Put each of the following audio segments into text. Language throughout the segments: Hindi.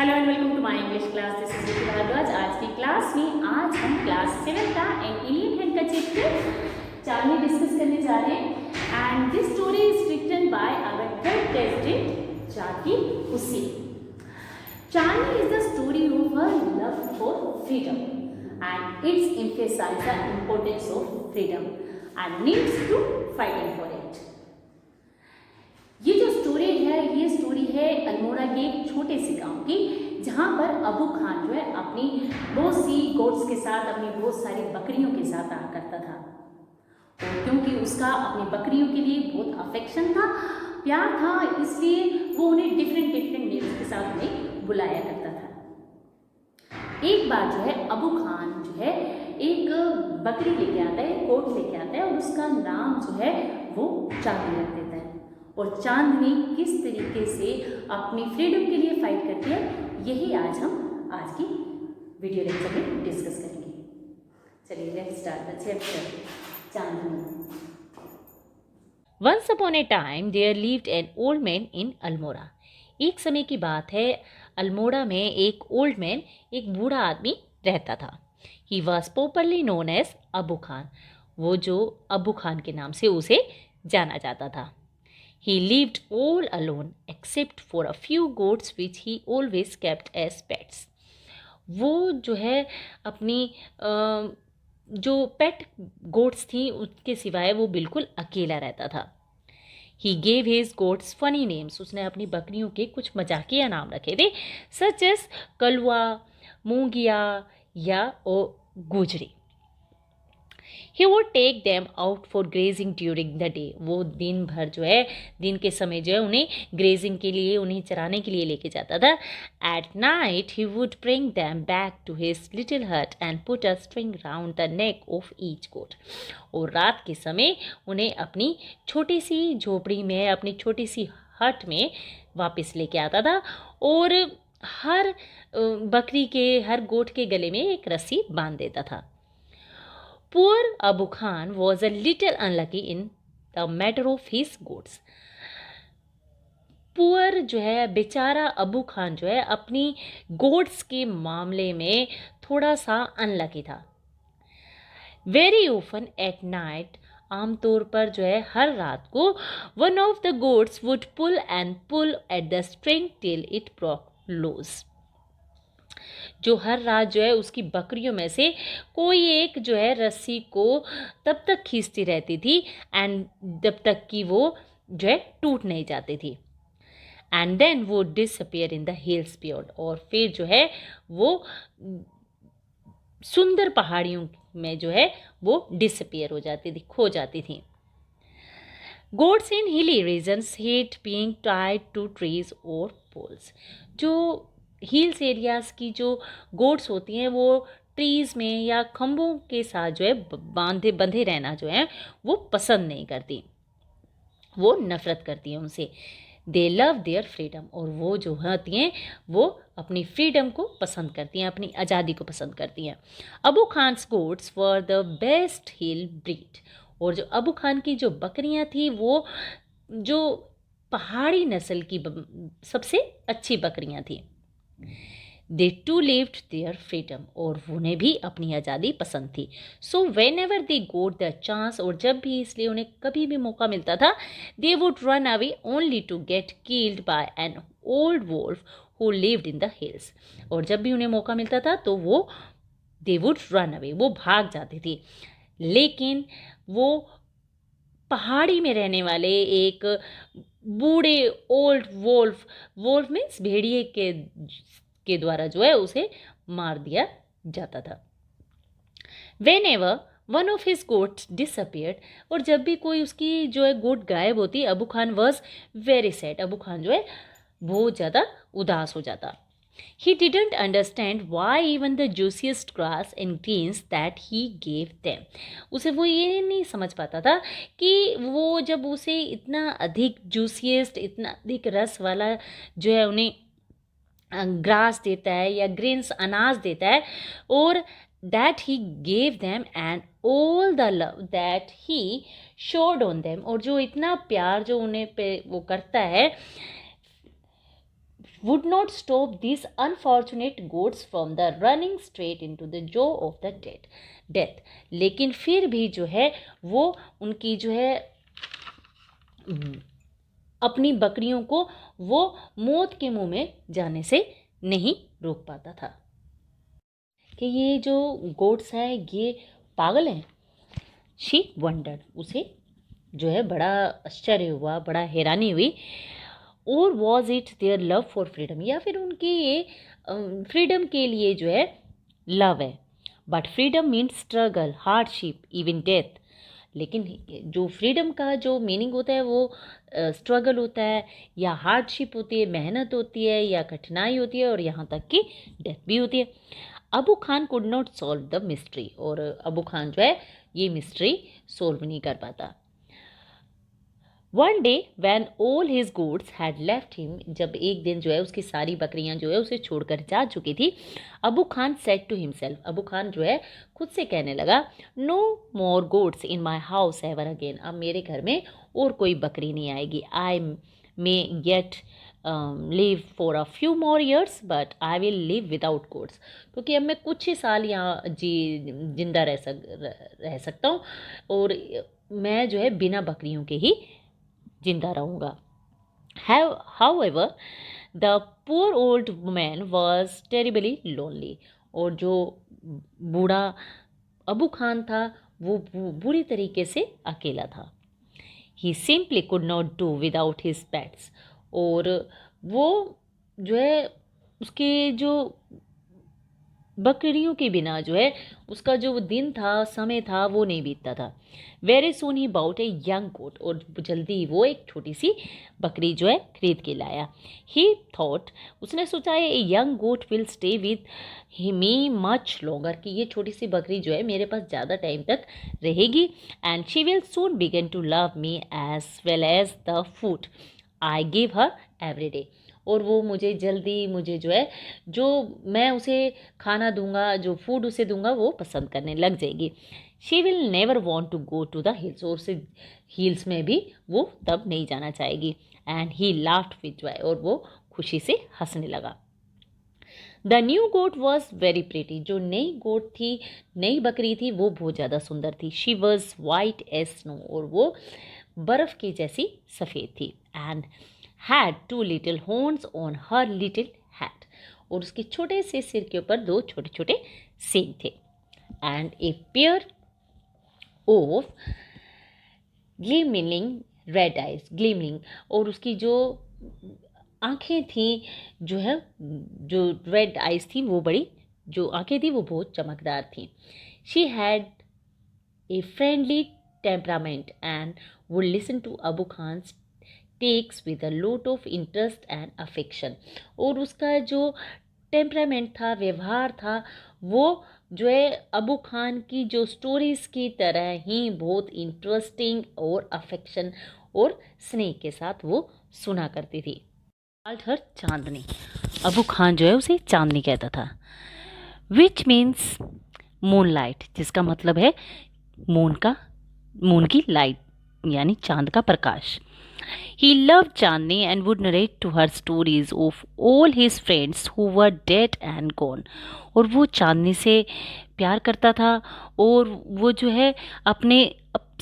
Hello and welcome to my English class. This is Vicky Bhardwaj. आज की क्लास में आज हम क्लास 7 का एंड हैंड का चैप्टर 4 में डिस्कस करने जा रहे हैं and this story is written by our third president Zakir Hussain. Charlie is the story of her love for freedom and it's emphasize the importance of freedom and needs to fighting for it। ये जो स्टोरी है ये स्टोरी है अल्मोड़ा के एक छोटे से गांव की, जहां पर अबू खान जो है अपनी बहुत सी गोट्स के साथ, अपनी बहुत सारी बकरियों के साथ आया करता था। और क्योंकि उसका अपनी बकरियों के लिए बहुत अफेक्शन था, प्यार था, इसलिए वो उन्हें डिफरेंट नेम्स के साथ उन्हें बुलाया करता था। एक बार जो है अबू खान जो है एक बकरी लेके आता है, गोट लेके आता है और उसका नाम जो है वो चांदनी रख देता है। और चांदनी किस तरीके से अपनी फ्रीडम के लिए फाइट करती है, यही आज हम आज की वीडियो लेक्चर में डिस्कस करेंगे। चलिए let's start the chapter Chandni. Once upon a time there lived an old man in Almora। एक समय की बात है, अल्मोड़ा में एक ओल्ड मैन, एक बूढ़ा आदमी रहता था। He was popularly known as Abu Khan. वो जो अबू खान के नाम से उसे जाना जाता था। He lived all alone except for a few goats which he always kept as pets। वो जो है अपनी जो पेट गोट्स थी उसके सिवाय वो बिल्कुल अकेला रहता था। He gave his goats funny names। उसने अपनी बकरियों के कुछ मजाकिया नाम रखे थे, सच एस कलवा, मूंगिया या गुजरी। He would take them out for grazing during the day। वो दिन भर जो है, दिन के समय जो है उन्हें ग्रेजिंग के लिए, उन्हें चराने के लिए लेके जाता था। At night he would bring them back to his little hut and put a string round the neck of each goat। और रात के समय उन्हें अपनी छोटी सी झोपड़ी में, अपनी छोटी सी हट में वापस लेके आता था और हर बकरी के, हर गोट के गले में एक रस्सी बांध देता था। Poor Abu Khan was a little unlucky in the matter of his goats। Poor जो है, बेचारा अबू खान जो है अपनी गोट्स के मामले में थोड़ा सा अनलकी था। वेरी ऑफन एट नाइट, आमतौर पर जो है हर रात को, one of the goats would pull at the string till it broke loose. जो हर रात जो है उसकी बकरियों में से कोई एक जो है रस्सी को तब तक खींचती रहती थी एंड जब तक कि वो जो है टूट नहीं जाती थी। एंड देन वो disappear in the hills beyond. और फिर जो है वो सुंदर पहाड़ियों में जो है वो डिसअपियर हो जाती थी, खो जाती थी। Goats in hilly regions hate being tied to trees और पोल्स। जो हिल्स एरियाज की जो गोट्स होती हैं वो ट्रीज़ में या खंभों के साथ जो है बंधे रहना जो है वो पसंद नहीं करती, वो नफ़रत करती हैं उनसे। दे लव देयर फ्रीडम। और वो जो होती हैं वो अपनी फ्रीडम को पसंद करती हैं, अपनी आज़ादी को पसंद करती हैं। Abu Khan's goats were the best hill breed. और जो अबू खान की जो बकरियां थी वो जो पहाड़ी नस्ल की सबसे अच्छी बकरियां थी। दे टू लिव्ड देयर फ्रीडम। और उन्हें भी अपनी आज़ादी पसंद थी। So when ever they goat the chance, और जब भी, इसलिए उन्हें कभी भी मौका मिलता था, they would run away only to get killed by an old wolf who lived in the hills. और जब भी उन्हें मौका मिलता था तो वो दे वुड रन अवे, वो भाग जाती थी। लेकिन वो पहाड़ी में रहने वाले एक बूढ़े ओल्ड वोल्फ मीन्स भेड़िए के द्वारा जो है उसे मार दिया जाता था। Whenever one of his goats disappeared, और जब भी कोई उसकी जो है गोट गायब होती, Abu Khan was very sad। Abu Khan जो है बहुत ज़्यादा उदास हो जाता। He didn't understand why even the juiciest grass and greens that he gave them। उसे वो ये नहीं समझ पाता था कि वो जब उसे इतना अधिक जूसियस्ट, इतना अधिक रस वाला जो है उन्हें ग्रास देता है या ग्रेन्स अनाज देता है, और that he gave them and all the love that he showed on them. और जो इतना प्यार जो उन्हें पे वो करता है, would not stop these unfortunate goats from the running straight into the jaw of the death. लेकिन फिर भी जो है वो उनकी जो है अपनी बकरियों को वो मौत के मुंह में जाने से नहीं रोक पाता था कि ये जो गोट्स हैं ये पागल हैं। शी वंडर्ड, उसे जो है बड़ा आश्चर्य हुआ, बड़ा हैरानी हुई। और was it their love for freedom, या फिर उनकी ये फ्रीडम के लिए जो है लव है। But freedom means struggle, hardship, even death. लेकिन जो फ्रीडम का जो मीनिंग होता है वो स्ट्रगल होता है, या हार्डशिप होती है, मेहनत होती है, या कठिनाई होती है, और यहाँ तक कि डेथ भी होती है। Abu Khan could not solve the mystery, और अबू खान जो है ये मिस्ट्री सोल्व नहीं कर पाता। One day when all his goats had left him, जब एक दिन जो है उसकी सारी बकरियां जो है उसे छोड़कर जा चुकी थी, Abu Khan said to himself, Abu Khan जो है खुद से कहने लगा, no more goats in my house ever again, अब मेरे घर में और कोई बकरी नहीं आएगी। I may get live for a few more years but I will live without goats, क्योंकि अब मैं कुछ ही साल यहाँ जिंदा रह सकता हूँ, और मैं जो है बिना बकरियों के ही जिंदा रहूँगा। However, the poor old man was terribly lonely, और जो बूढ़ा अबू खान था वो बुरी तरीके से अकेला था। He simply could not do without his pets, और वो जो है उसके जो बकरियों के बिना जो है उसका जो दिन था, समय था, वो नहीं बीतता था। Very soon he bought a young goat, और जल्दी ही वो एक छोटी सी बकरी जो है खरीद के लाया। ही थॉट, उसने सोचा a young goat will stay with me much longer, कि ये छोटी सी बकरी जो है मेरे पास ज़्यादा टाइम तक रहेगी, and she will soon begin to love me as well as the food I give her every day, और वो मुझे जल्दी मुझे जो है जो मैं उसे खाना दूंगा, जो फूड उसे दूंगा, वो पसंद करने लग जाएगी। She will never want to go to the hills, और उसे हिल्स में भी वो तब नहीं जाना चाहेगी। And he laughed with joy, और वो खुशी से हंसने लगा। The new goat was very pretty, जो नई गोट थी, नई बकरी थी, वो बहुत ज़्यादा सुंदर थी। She was white as snow, और वो बर्फ़ की जैसी सफ़ेद थी। And had two little horns on her little head, और उसके छोटे से सिर के ऊपर दो छोटे छोटे सींग थे। And a pair of glimmering red eyes, glimmering, और उसकी जो आँखें थी जो है, जो रेड आइज थी, वो बड़ी जो आँखें थी वो बहुत चमकदार थी। She had a friendly temperament and would listen to Abu Khan's talks with a lot of interest and affection, और उसका जो टेम्परामेंट था, व्यवहार था, वो जो है अबू खान की जो स्टोरीज़ की तरह ही बहुत इंटरेस्टिंग और अफेक्शन और स्नेह के साथ वो सुना करती थी। हर चांदनी, अबू खान जो है उसे चांदनी कहता था। विच मीन्स मून लाइट, जिसका मतलब है मून की लाइट, यानी चांद का प्रकाश। He loved Chandni and would narrate to her stories of all his friends who were dead and gone. और वो चांदनी से प्यार करता था, और वो जो है अपने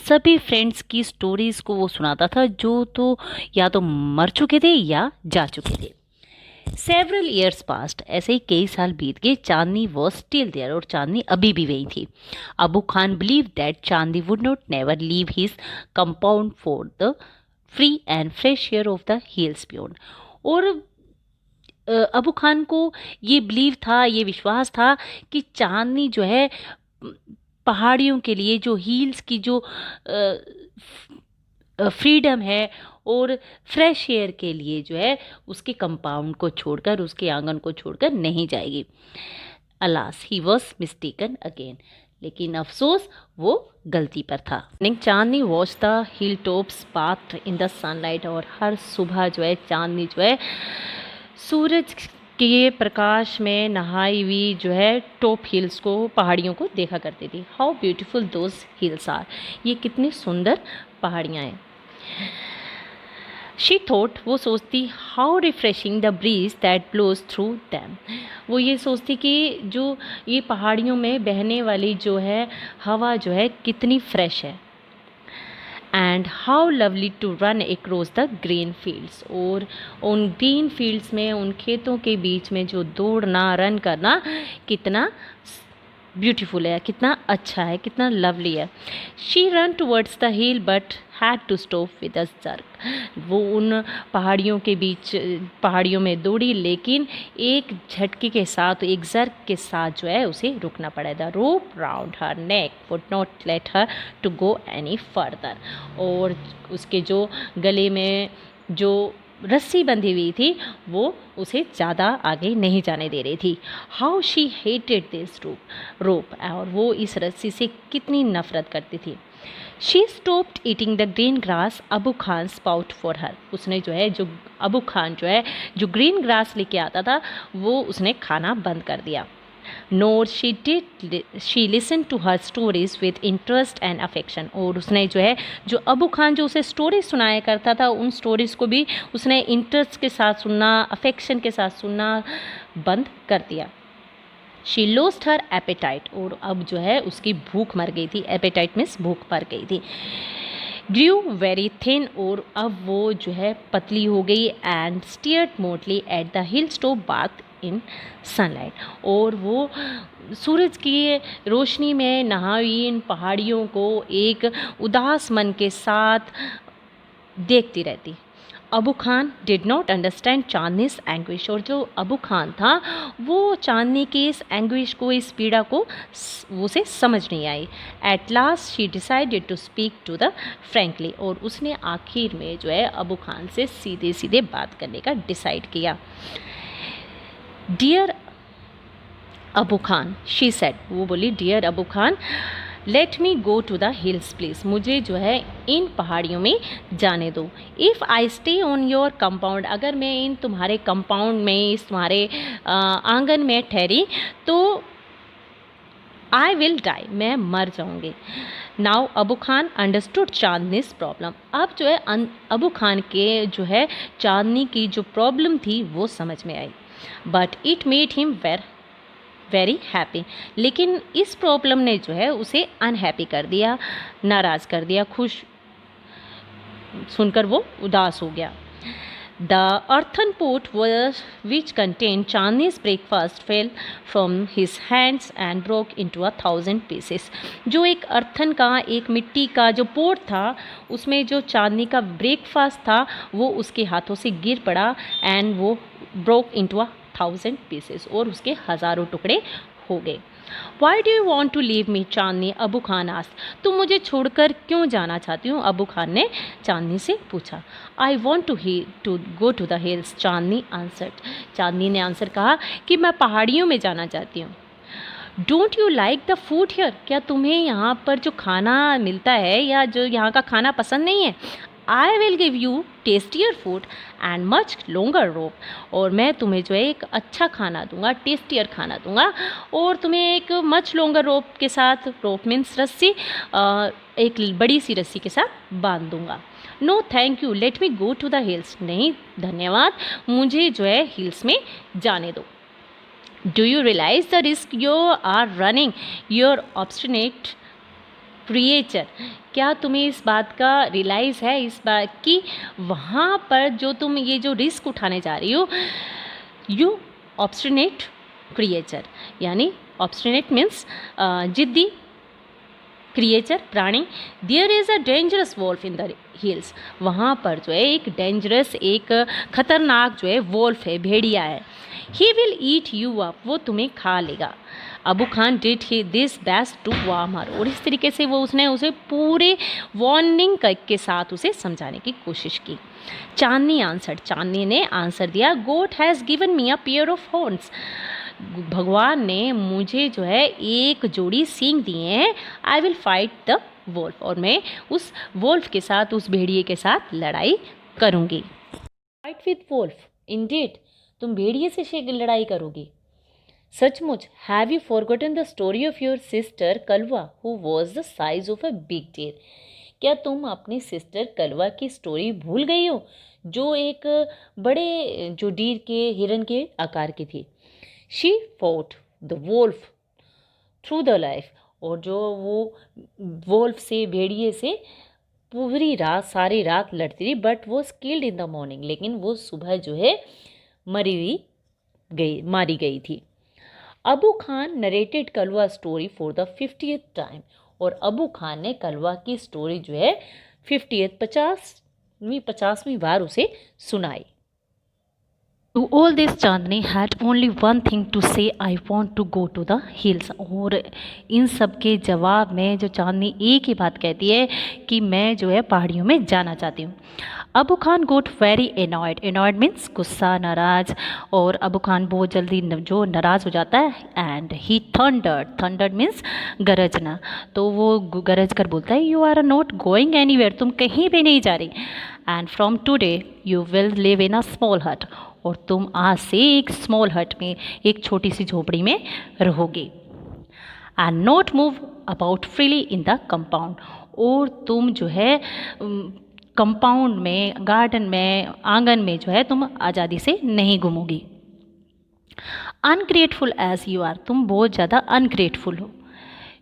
सभी फ्रेंड्स की स्टोरीज़ को वो सुनाता था, जो तो या तो मर चुके थे या जा चुके थे। सेवरल ईयर्स पास्ट, ऐसे ही कई साल बीत गए। चांदनी वॉज स्टिल देयर, और चांदनी अभी भी वही थी। Abu Khan believe that Chandni would not never leave his compound for the free and fresh air of the hills beyond, और अबू खान को ये बिलीव था, ये विश्वास था कि चांदनी जो है पहाड़ियों के लिए, जो हिल्स की जो फ्रीडम है और फ्रेश एयर के लिए जो है उसके कंपाउंड को छोड़कर, उसके आंगन को छोड़कर नहीं जाएगी। Alas, he was mistaken again, लेकिन अफसोस वो गलती पर था। Chandni watch the hill tops bath in the sunlight, और हर सुबह जो है चांदनी जो है सूरज के प्रकाश में नहाई हुई जो है टॉप हिल्स को, पहाड़ियों को देखा करती थी। How beautiful those hills are, ये कितनी सुंदर पहाड़ियाँ हैं। शी थॉट, वो सोचती, how refreshing the breeze that blows through them. वो ये सोचती कि जो ये पहाड़ियों में बहने वाली जो है हवा जो है कितनी फ्रेश है। And how lovely to run across the green fields, और उन ग्रीन फील्ड्स में, उन खेतों के बीच में जो दौड़ना, रन करना कितना ब्यूटीफुल है, कितना अच्छा है, कितना लवली है। She run towards the hill but had to stop with a jerk. वो उन पहाड़ियों के बीच, पहाड़ियों में दौड़ी, लेकिन एक झटके के साथ, एक जर्क के साथ जो है उसे रुकना पड़ा। The rope round her neck would not let her to go any further. और उसके जो गले में जो रस्सी बंधी हुई थी वो उसे ज़्यादा आगे नहीं जाने दे रही थी। हाउ शी हेटेड दिस रोप, और वो इस रस्सी से कितनी नफरत करती थी। She stopped eating the green grass Abu Khan spout for her. उसने जो है, जो अबू खान जो है जो ग्रीन ग्रास लेके आता था, वो उसने खाना बंद कर दिया। Nor she listen to her stories with interest and affection. और उसने जो है, जो अबू खान जो उसे स्टोरीज सुनाया करता था, उन स्टोरीज़ को भी उसने इंटरेस्ट के साथ सुनना, अफेक्शन के साथ सुनना बंद कर दिया। शी लॉस्ट हर एपेटाइट, और अब जो है उसकी भूख मर गई थी। एपेटाइट मीन्स भूख मर गई थी। ग्रू वेरी थिन, और अब वो जो है पतली हो गई। And stared mutely at the hill स्टॉप बाथ इन सनलाइट, और वो सूरज की रोशनी में नहाई इन पहाड़ियों को एक उदास मन के साथ देखती रहती। Abu Khan did not understand Chandni's anguish, और जो अबू खान था वो चांदनी की इस एंग्विश को, इस पीड़ा को उसे समझ नहीं आई। At last she decided to speak to the frankly, और उसने आखिर में जो है अबू खान से सीधे सीधे बात करने का डिसाइड किया। Dear Abu Khan, she said, वो बोली, dear Abu Khan, let me go to the hills please, मुझे जो है इन पहाड़ियों में जाने दो। If I stay on your compound, अगर मैं इन तुम्हारे कंपाउंड में, इस तुम्हारे आंगन में ठहरी तो आई विल डाई, मैं मर जाऊंगी। Now Abu Khan understood Chandni's problem, अब जो है अबू खान के जो है चांदनी की जो प्रॉब्लम थी वो समझ में आई। But it made him very happy, लेकिन इस प्रॉब्लम ने जो है उसे अनहैप्पी कर दिया, नाराज़ कर दिया। खुश सुनकर वो उदास हो गया। The earthen pot which contain Chandni's breakfast fell from his hands and broke into 1,000 pieces. जो एक अर्थन का, एक मिट्टी का जो पोट था, उसमें जो चांदनी का ब्रेकफास्ट था वो उसके हाथों से गिर पड़ा। एंड वो ब्रोक इनटू 1,000 पीसेस, और उसके हज़ारों टुकड़े हो गए। Why do you want to leave me Chandni, Abu Khan asked, तुम मुझे छोड़कर क्यों जाना चाहती हूँ, अबू खान ने चांदनी से पूछा। I want to go to the hills, Chandni answered, Chandni ने आंसर कहा कि मैं पहाड़ियों में जाना चाहती हूँ। Don't you like the food here, क्या तुम्हें यहाँ पर जो खाना मिलता है या जो यहाँ का खाना पसंद नहीं है। I will give you tastier food and much longer rope, और मैं तुम्हें जो है एक अच्छा खाना दूंगा, टेस्टियर खाना दूंगा, और तुम्हें एक मच लॉन्गर रोप के साथ, रोप मीन्स रस्सी, एक बड़ी सी रस्सी के साथ बांध दूंगा। No thank you, let me go to the hills, नहीं धन्यवाद, मुझे जो है हिल्स में जाने दो। Do you realise the risk you are running, your obstinate creature, क्या तुम्हें इस बात का रियलाइज़ है, इस बात की वहाँ पर जो तुम ये जो रिस्क उठाने जा रही हो। यू ऑब्स्टिनेट क्रिएचर, यानी ऑब्स्टिनेट मीन्स जिद्दी, क्रिएचर प्राणी। There is a dangerous wolf in the hills, वहाँ पर जो है एक डेंजरस, एक खतरनाक जो है वॉल्फ है, भेड़िया है। He will eat you up, वो तुम्हें खा लेगा। Abu Khan did he this best to warm her, और इस तरीके से वो उसने उसे पूरे वार्निंग के साथ उसे समझाने की कोशिश की। चांदनी आंसर, चांदनी ने आंसर दिया, God has given me a pair of horns, भगवान ने मुझे जो है एक जोड़ी सींग दिए हैं। I will fight the Wolff, और मैं उस वोल्फ के साथ, उस भेड़िए के साथ लड़ाई करूँगी। फाइट विद वोल्फ, इंडीड, तुम भेड़िए से लड़ाई करोगी, सचमुच। Have you forgotten the story of your sister Kalwa who was the size of a big deer, क्या तुम अपनी सिस्टर कलवा की स्टोरी भूल गई हो, जो एक बड़े जो डीर के हिरन के आकार की थी? She fought the Wolff through the life, और जो वो वोल्फ से, भेड़िए से पूरी रात, सारी रात लड़ती रही, बट वो स्किल्ड इन द मॉर्निंग, लेकिन वो सुबह जो है मारी गई थी। Abu Khan narrated Kalwa story for the 50th time, और अबू खान ने कलवा की स्टोरी जो है 50वीं बार उसे सुनाई। To all this, Chandni had only one thing to say, I want to go to the hills। और इन सब के जवाब में जो चांदनी एक ही बात कहती है कि मैं जो है पहाड़ियों में जाना चाहती हूँ। अबू खान गोट वेरी एनॉयड, एनॉयड मीन्स गुस्सा, नाराज, और अबू खान बहुत जल्दी जो नाराज़ हो जाता है। एंड ही थंडर्ड मीन्स गरजना, तो वो गरज कर बोलता है, you are not going anywhere, तुम कहीं भी नहीं जा रही। And from today you will live in a small hut, और तुम आज से एक स्मॉल हट में, एक छोटी सी झोपड़ी में रहोगे। And not move about freely in the compound, और तुम जो है कंपाउंड में, गार्डन में, आंगन में जो है तुम आज़ादी से नहीं घूमोगी। अनग्रेटफुल एज यू आर, तुम बहुत ज़्यादा अनग्रेटफुल हो।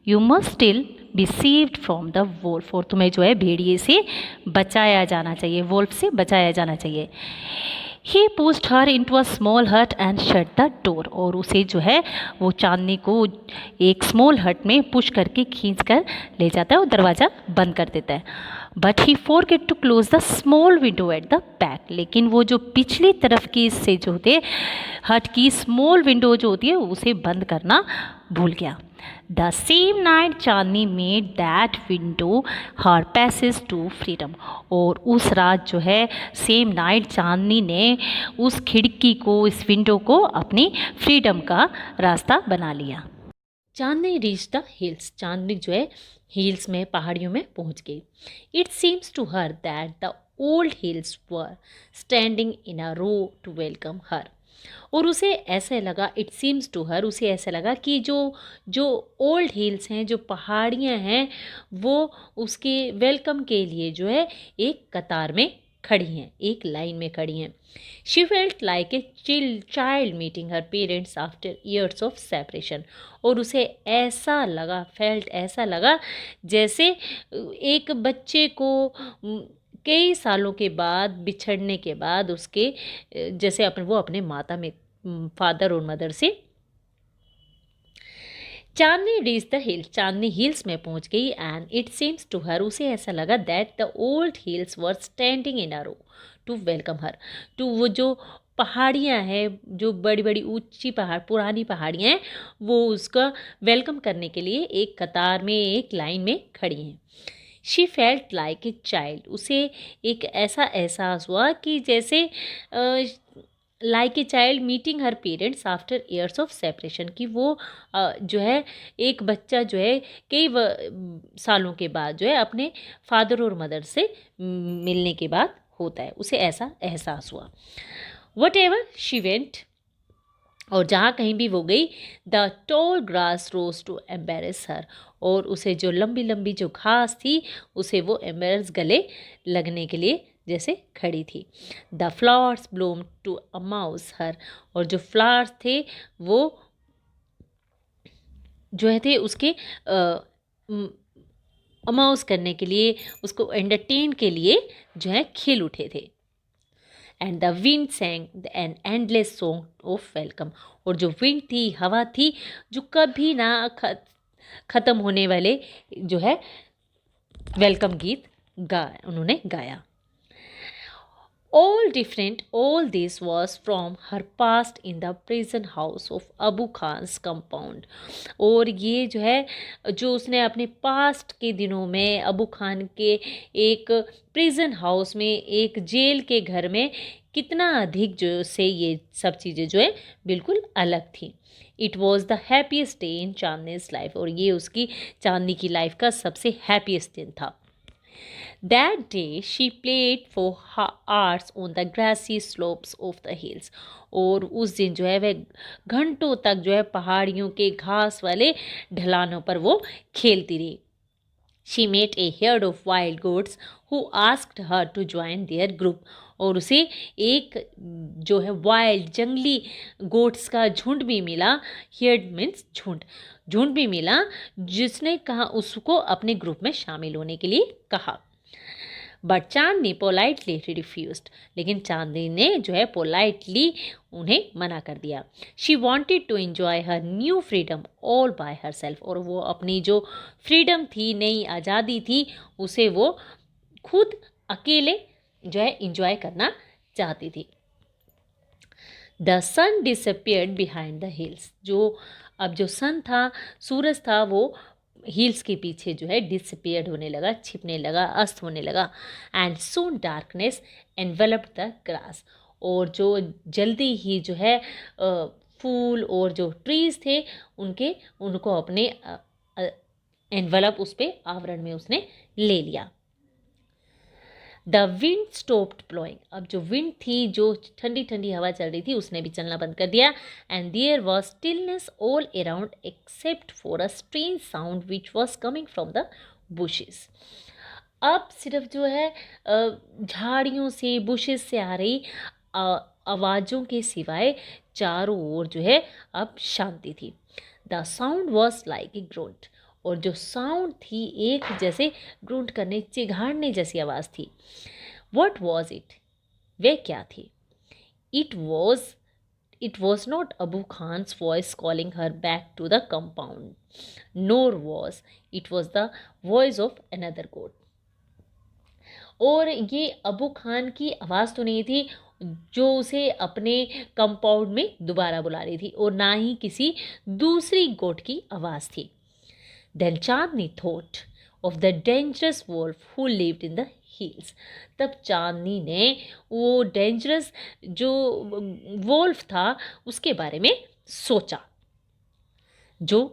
You must still be saved from the Wolff, और तुम्हें जो है भेड़िए से बचाया जाना चाहिए, वोल्फ से बचाया जाना चाहिए। He pushed her into a small hut and shut the door, और उसे जो है वो चांदनी को एक स्मॉल हट में पुश करके खींच कर ले जाता है और दरवाज़ा बंद कर देता है। But he forget to close the small window at the back, लेकिन वो जो पिछली तरफ की से जो होते हट की स्मॉल विंडो जो होती है उसे बंद करना भूल गया। The same night Chandni made that window her passage to freedom, और उस रात जो है सेम नाइट चांदनी ने उस खिड़की को, इस विंडो को अपनी फ्रीडम का रास्ता बना लिया। Chandni reach the hills, Chandni जो है हिल्स में, पहाड़ियों में पहुंच गई। It seems to her that the old hills were standing in a row to welcome her, और उसे ऐसे लगा, इट सीम्स टू हर, उसे ऐसा लगा कि जो जो ओल्ड हिल्स हैं, जो पहाड़ियाँ हैं, वो उसके वेलकम के लिए जो है एक कतार में खड़ी हैं, एक लाइन में खड़ी हैं। She felt like a child meeting her parents after years of separation, और उसे ऐसा लगा, ऐसा लगा जैसे एक बच्चे को कई सालों के बाद, बिछड़ने के बाद उसके जैसे वो अपने माता में, फादर और मदर से। Chandni reach the hill, Chandni hills में पहुंच गई। And it seems to her, उसे ऐसा लगा that the old hills were standing in a row to welcome her, टू वो जो पहाड़ियाँ हैं, जो बड़ी बड़ी ऊंची पुरानी पहाड़ियाँ हैं, वो उसका वेलकम करने के लिए एक कतार में, एक लाइन में खड़ी हैं। She felt like a child, उसे एक ऐसा एहसास हुआ कि जैसे like a child meeting her parents after years of separation, कि वो जो है एक बच्चा जो है कई सालों के बाद जो है अपने फादर और मदर से मिलने के बाद होता है, उसे ऐसा एहसास हुआ। वट एवर शी वेंट, और जहाँ कहीं भी वो गई, the tall grass rose to embarrass her, और उसे जो लंबी लंबी जो घास थी उसे वो एम्बेरस गले लगने के लिए जैसे खड़ी थी। The flowers bloom to amuse her, और जो फ्लावर्स थे वो जो थे उसके अमाउस करने के लिए, उसको एंटरटेन के लिए जो है खिल उठे थे। And the wind सैंग an endless song of welcome, और जो विंड थी, हवा थी, जो कभी ना ख़त्म होने वाले जो है वेलकम गीत उन्होंने गाया। All different, all this was from her past in the prison house of Abu Khan's compound, और ये जो है जो उसने अपने पास्ट के दिनों में अबू खान के एक प्रिजन हाउस में, एक जेल के घर में कितना अधिक जो से ये सब चीज़ें जो है बिल्कुल अलग थी। It was the happiest day in Chandni's life, और ये उसकी, चांदनी की लाइफ का सबसे हैप्पीस्ट दिन था। That day she played for hours on the grassy slopes of the hills, और उस दिन जो है वह घंटों तक जो है पहाड़ियों के घास वाले ढलानों पर वो खेलती रही। She met a herd of wild goats who asked her to join their group. और उसे एक जो है वाइल्ड जंगली गोट्स का झुंड भी मिला. हियर्ड मीन्स झुंड. झुंड भी मिला जिसने कहा उसको अपने ग्रुप में शामिल होने के लिए कहा. But Chandni politely refused. लेकिन चांदनी ने जो है पोलाइटली उन्हें मना कर दिया. She wanted to enjoy her new freedom all by herself. और वो अपनी जो फ्रीडम थी, नई आज़ादी थी, उसे वो खुद अकेले जो है इंजॉय करना चाहती थी. The sun disappeared behind the hills. अब जो सन था, सूरज था, वो हिल्स के पीछे जो है डिसअपियर्ड होने लगा, छिपने लगा, अस्त होने लगा. And soon darkness enveloped the grass. और जो जल्दी ही जो है फूल और जो ट्रीज थे उनको अपने एनवेलप उस पे आवरण में उसने ले लिया. The wind stopped blowing. अब जो विंड थी, जो ठंडी ठंडी हवा चल रही थी, उसने भी चलना बंद कर दिया. And there was stillness all around except for a strange sound which was coming from the bushes. अब सिर्फ जो है झाड़ियों से, बुशेस से आ रही आवाज़ों के सिवाय चारों ओर जो है अब शांति थी. The sound was like a grunt. और जो साउंड थी एक जैसे ग्रूंट करने, चिघाड़ने जैसी आवाज़ थी. What was it. वे क्या थी. It was not Abu Khan's voice calling her back to the compound, nor was it was the voice of another goat. और ये अबू खान की आवाज़ तो नहीं थी जो उसे अपने कंपाउंड में दोबारा बुला रही थी, और ना ही किसी दूसरी गोट की आवाज़ थी. Then Chandni thought of the dangerous wolf who lived in the hills. तब चांदनी ने वो डेंजरस जो वोल्फ था उसके बारे में सोचा, जो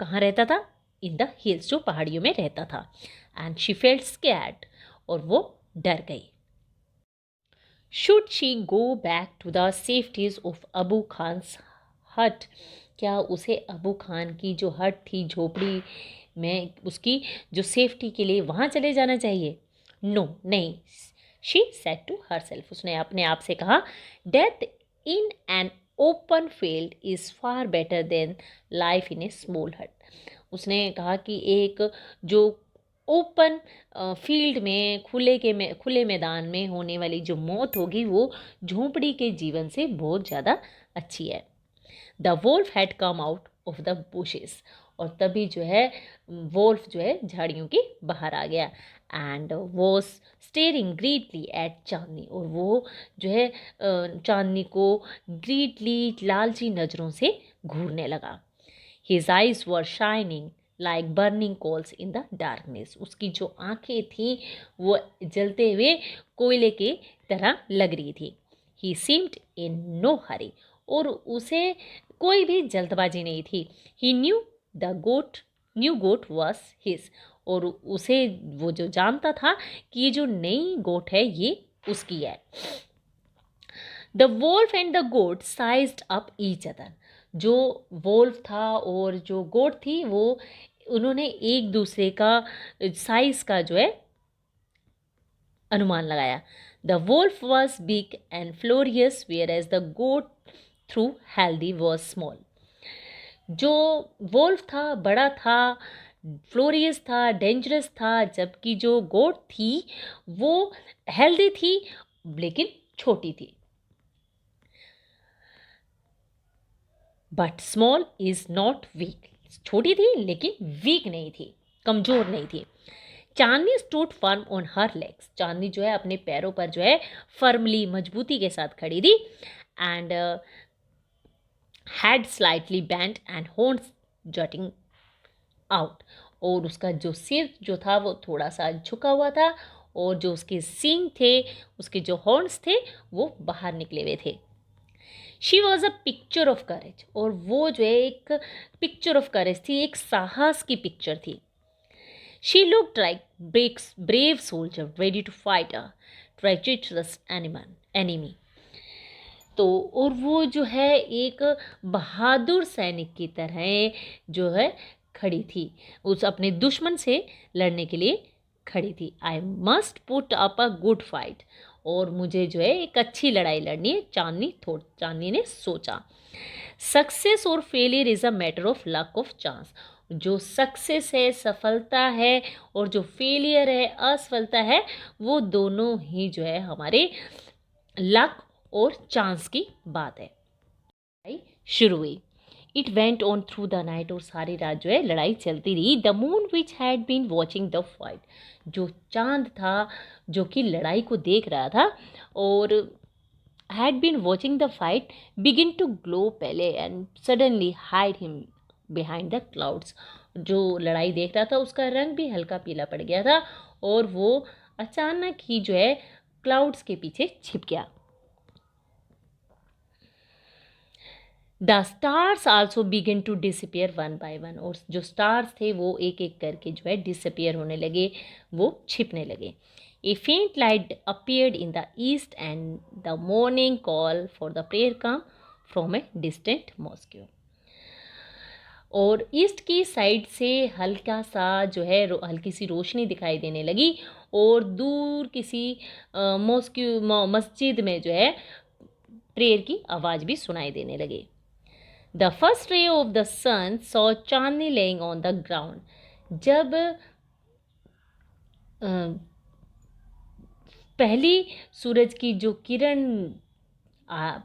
कहाँ रहता था, इन द हिल्स, जो पहाड़ियों में रहता था. And she felt scared. और वो डर गई. Should she go back to the safeties of Abu Khan's hut. क्या उसे अबू खान की जो हट थी, झोपड़ी में, उसकी जो सेफ्टी के लिए वहाँ चले जाना चाहिए. नो, नहीं. She said to herself. उसने अपने आप से कहा, death in an open field is far better than life in a small hut. उसने कहा कि एक जो ओपन फील्ड में, खुले मैदान में होने वाली जो मौत होगी वो झोंपड़ी के जीवन से बहुत ज़्यादा अच्छी है. The Wolff had come out of the bushes. और तभी जो है वोल्फ जो है झाड़ियों के बाहर आ गया. And was staring greedily at Chandni. और वो जो है चांदनी को ग्रीडली, लालची नज़रों से घूरने लगा. His eyes were shining like burning coals in the darkness. उसकी जो आंखें थी वो जलते हुए कोयले की तरह लग रही थी. He seemed in no hurry. और उसे कोई भी जल्दबाजी नहीं थी. He knew knew goat was his. और उसे वो जो जानता था कि ये जो नई गोट है ये उसकी है. The wolf and the goat sized up each other. जो वोल्फ था और जो गोट थी वो उन्होंने एक दूसरे का साइज का जो है अनुमान लगाया. The wolf was big and furious whereas the goat through healthy was small. जो वोल्फ था बड़ा था, फ्लोरियस था, डेंजरस था, जबकि जो गोट थी वो हेल्दी थी लेकिन छोटी थी. But small is not weak. छोटी थी लेकिन वीक नहीं थी, कमज़ोर नहीं थी. Chandni stood firm on her legs. Chandni जो है अपने पैरों पर जो है फर्मली, मजबूती के साथ खड़ी थी. And had slightly bent and horns jutting out. और उसका जो सिर जो था वो थोड़ा सा झुका हुआ था, और जो उसके सींग थे, उसके जो हॉर्न्स थे वो बाहर निकले हुए थे. She was a picture of courage. और वो जो है एक पिक्चर ऑफ करेज थी, एक साहस की पिक्चर थी. She looked like brave soldier ready to fight a treacherous enemy. तो और वो जो है एक बहादुर सैनिक की तरह जो है खड़ी थी, उस अपने दुश्मन से लड़ने के लिए खड़ी थी। I must put up a good fight, और मुझे जो है एक अच्छी लड़ाई लड़नी है, चांदनी ने सोचा। सक्सेस और failure is a matter of luck of chance. जो सक्सेस है, सफलता है, और जो फेलियर है, असफलता है, वो दोनों ही जो है हमारे लक और चांस की बात है। लड़ाई शुरू हुई। It went on through the night, और सारी रात जो है लड़ाई चलती रही। The moon which had been watching the fight, जो चांद था जो कि लड़ाई को देख रहा था, और had been watching the fight, begin to glow pale and suddenly hide him behind the clouds. जो लड़ाई देख रहा था उसका रंग भी हल्का पीला पड़ गया था, और वो अचानक ही जो है क्लाउड्स के पीछे छिप गया। The stars also begin to disappear one by one, और जो स्टार्स थे वो एक एक करके जो है डिसअपियर होने लगे, वो छिपने लगे। A faint light appeared in the east and the morning call for the prayer come from a distant mosque. और ईस्ट की साइड से हल्का सा जो है हल्की सी रोशनी दिखाई देने लगी, और दूर किसी मस्जिद में जो है प्रेयर की आवाज़ भी सुनाई देने लगी। The first ray of the sun saw Chandni lying on the ground. जब पहली सूरज की जो किरण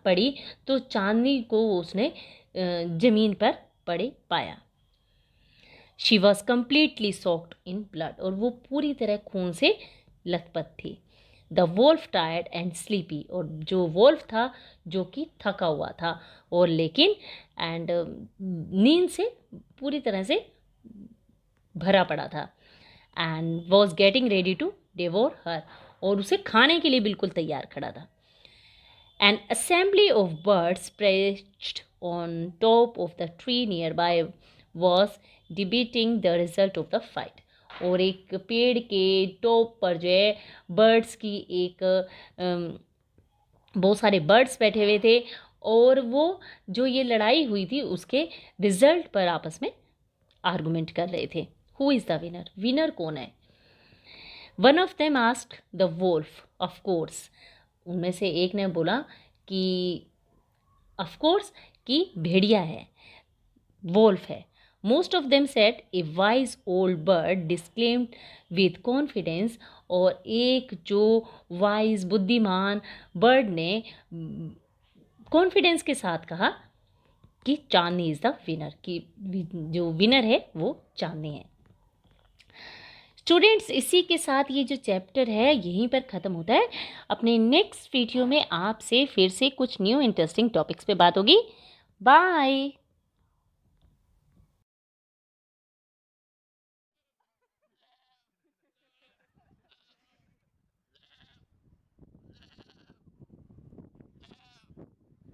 पड़ी तो चांदनी को उसने जमीन पर पड़े पाया। She was completely socked in blood, और वो पूरी तरह खून से लथपथ थी। The Wolff tired and sleepy, और जो वोल्फ था जो कि थका हुआ था और लेकिन नींद से पूरी तरह से भरा पड़ा था। And was getting ready to devour her, और उसे खाने के लिए बिल्कुल तैयार खड़ा था। An assembly of birds perched on top of the tree nearby was debating the result of the fight. और एक पेड़ के टॉप पर जो है बर्ड्स की एक बहुत सारे बर्ड्स बैठे हुए थे, और वो जो ये लड़ाई हुई थी उसके रिजल्ट पर आपस में आर्गुमेंट कर रहे थे। Who is the winner, winner कौन है? One of them asked the Wolff, of course. उनमें से एक ने बोला कि ऑफ कोर्स कि भेड़िया है, वोल्फ है। Most of them said a wise old bird disclaimed with confidence, और एक जो वाइज बुद्धिमान बर्ड ने कॉन्फिडेंस के साथ कहा कि चांदनी इज़ द विनर, कि जो विनर है वो चांदनी है। स्टूडेंट्स, इसी के साथ ये जो चैप्टर है यहीं पर ख़त्म होता है। अपने नेक्स्ट वीडियो में आपसे फिर से कुछ न्यू इंटरेस्टिंग टॉपिक्स पे बात होगी। बाय।